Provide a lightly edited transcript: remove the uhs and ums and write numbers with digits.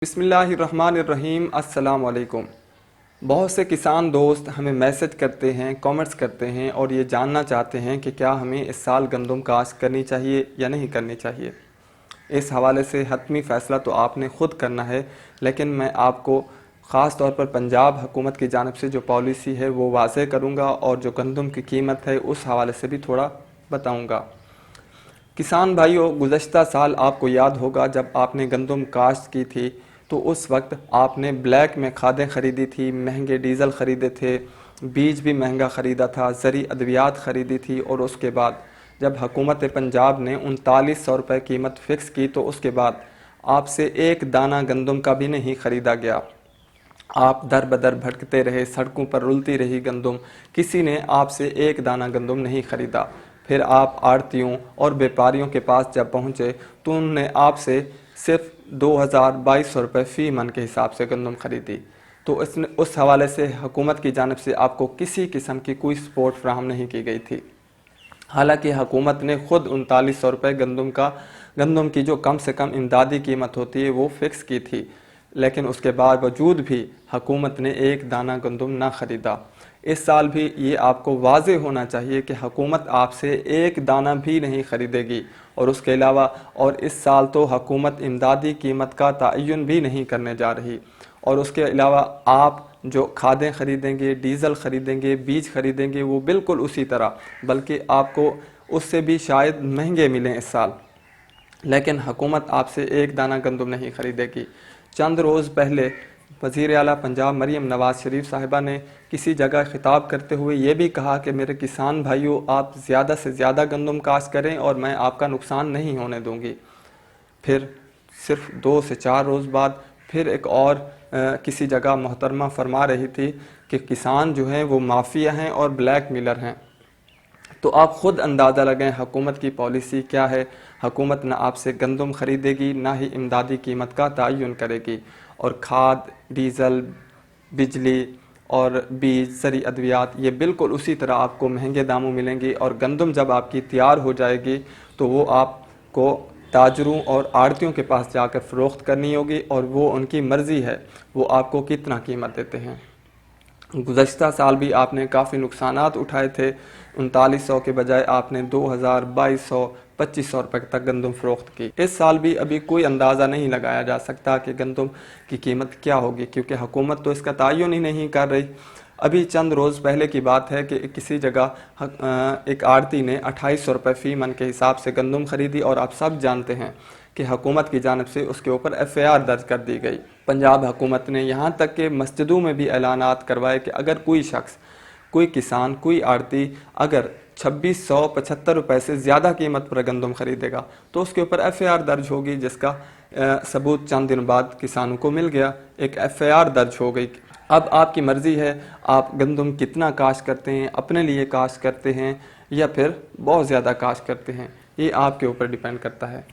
बिस्मिल्लाहिर्रहमानिर्रहीम। अस्सलाम वालेकुम। बहुत से किसान दोस्त हमें मैसेज करते हैं, कमेंट्स करते हैं और ये जानना चाहते हैं कि क्या हमें इस साल गंदम काश्त करनी चाहिए या नहीं करनी चाहिए। इस हवाले से हतमी फ़ैसला तो आपने ख़ुद करना है, लेकिन मैं आपको ख़ास तौर पर पंजाब हुकूमत की जानिब से जो पॉलिसी है वो वाज़ेह करूँगा और जो गंदम की कीमत है उस हवाले से भी थोड़ा बताऊँगा। किसान भाइयों, गुज़श्ता साल आपको याद होगा जब आपने गंदम काश्त की थी तो उस वक्त आपने ब्लैक में खादें ख़रीदी थी, महंगे डीज़ल ख़रीदे थे, बीज भी महंगा ख़रीदा था, ज़री अद्वियात ख़रीदी थी और उसके बाद जब हुकूमत पंजाब ने 3900 रुपये कीमत फ़िक्स की तो उसके बाद आपसे एक दाना गंदम का भी नहीं ख़रीदा गया। आप दर बदर भटकते रहे, सड़कों पर रुलती रही गंदम, किसी ने आपसे एक दाना गंदम नहीं ख़रीदा। फिर आप आड़तियों और व्यापारियों के पास जब पहुँचे तो उन्होंने आपसे सिर्फ 2200 रुपये फ़ी मन के हिसाब से गंदम ख़रीदी। तो उस हवाले से हुकूमत की जानिब से आपको किसी किस्म की कोई सपोर्ट फ्राहम नहीं की गई थी। हालांकि हुकूमत ने ख़ुद 3900 रुपये गंदम की जो कम से कम इमदादी कीमत होती है वो फ़िक्स की थी, लेकिन उसके बावजूद भी हुकूमत ने एक दाना गंदम ना ख़रीदा। इस साल भी ये आपको वाज़े होना चाहिए कि हुकूमत आपसे एक दाना भी नहीं ख़रीदेगी। और उसके अलावा इस साल तो हुकूमत इमदादी कीमत का तयन भी नहीं करने जा रही। और उसके अलावा आप जो खादें ख़रीदेंगे, डीज़ल ख़रीदेंगे, बीज ख़रीदेंगे, वो बिल्कुल उसी तरह, बल्कि आपको उससे भी शायद महंगे मिलें इस साल, लेकिन हुकूमत आपसे एक दाना गंदम नहीं ख़रीदेगी। चंद रोज़ पहले वज़ीर आला पंजाब मरीम नवाज़ शरीफ साहिबा ने किसी जगह ख़िताब करते हुए ये भी कहा कि मेरे किसान भाइयों, आप ज़्यादा से ज़्यादा गंदम काश्त करें और मैं आपका नुकसान नहीं होने दूंगी। फिर सिर्फ 2 से 4 रोज़ बाद फिर एक और किसी जगह मोहतरमा फरमा रही थी कि किसान जो हैं वो माफिया हैं और ब्लैक मेलर हैं। तो आप ख़ुद अंदाज़ा लगाएं हुकूमत की पॉलिसी क्या है। हुकूमत ना आपसे गंदम ख़रीदेगी, ना ही इमदादी कीमत का तयन करेगी, और खाद, डीज़ल, बिजली और बीज, ज़री अद्वियात ये बिल्कुल उसी तरह आपको महंगे दामों मिलेंगी। और गंदम जब आपकी तैयार हो जाएगी तो वो आपको ताजरों और आड़तियों के पास जाकर फ़रोख्त करनी होगी, और वो उनकी मर्ज़ी है वो आपको कितना कीमत देते हैं। गुज़श्ता साल भी आपने काफ़ी नुकसानात उठाए थे। 3900 के बजाय आपने 2000, 2200, 2500 रुपये तक गंदम फ़रोख्त की। इस साल भी अभी कोई अंदाज़ा नहीं लगाया जा सकता कि गंदम की कीमत क्या होगी, क्योंकि हुकूमत तो इसका तयन ही नहीं कर रही। अभी चंद रोज़ पहले की बात है कि किसी जगह एक आड़ती ने 2800 रुपये फ़ी मन के हिसाब से गंदम ख़रीदी, और आप सब जानते हैं कि हुकूमत की जानिब से उसके ऊपर FIR दर्ज कर दी गई। पंजाब हुकूमत ने यहाँ तक कि मस्जिदों में भी ऐलानात करवाए कि अगर कोई शख्स, कोई किसान, कोई आड़ती अगर 2675 रुपये से ज़्यादा कीमत पर गंदम ख़रीदेगा तो उसके ऊपर FIR दर्ज होगी, जिसका सबूत चंद दिन बाद किसानों को मिल गया। एक FIR दर्ज हो गई। अब आपकी मर्ज़ी है, आप गंदम कितना काश्त करते हैं, अपने लिए काश्त करते हैं या फिर बहुत ज़्यादा काश्त करते हैं, ये आपके ऊपर डिपेंड करता है।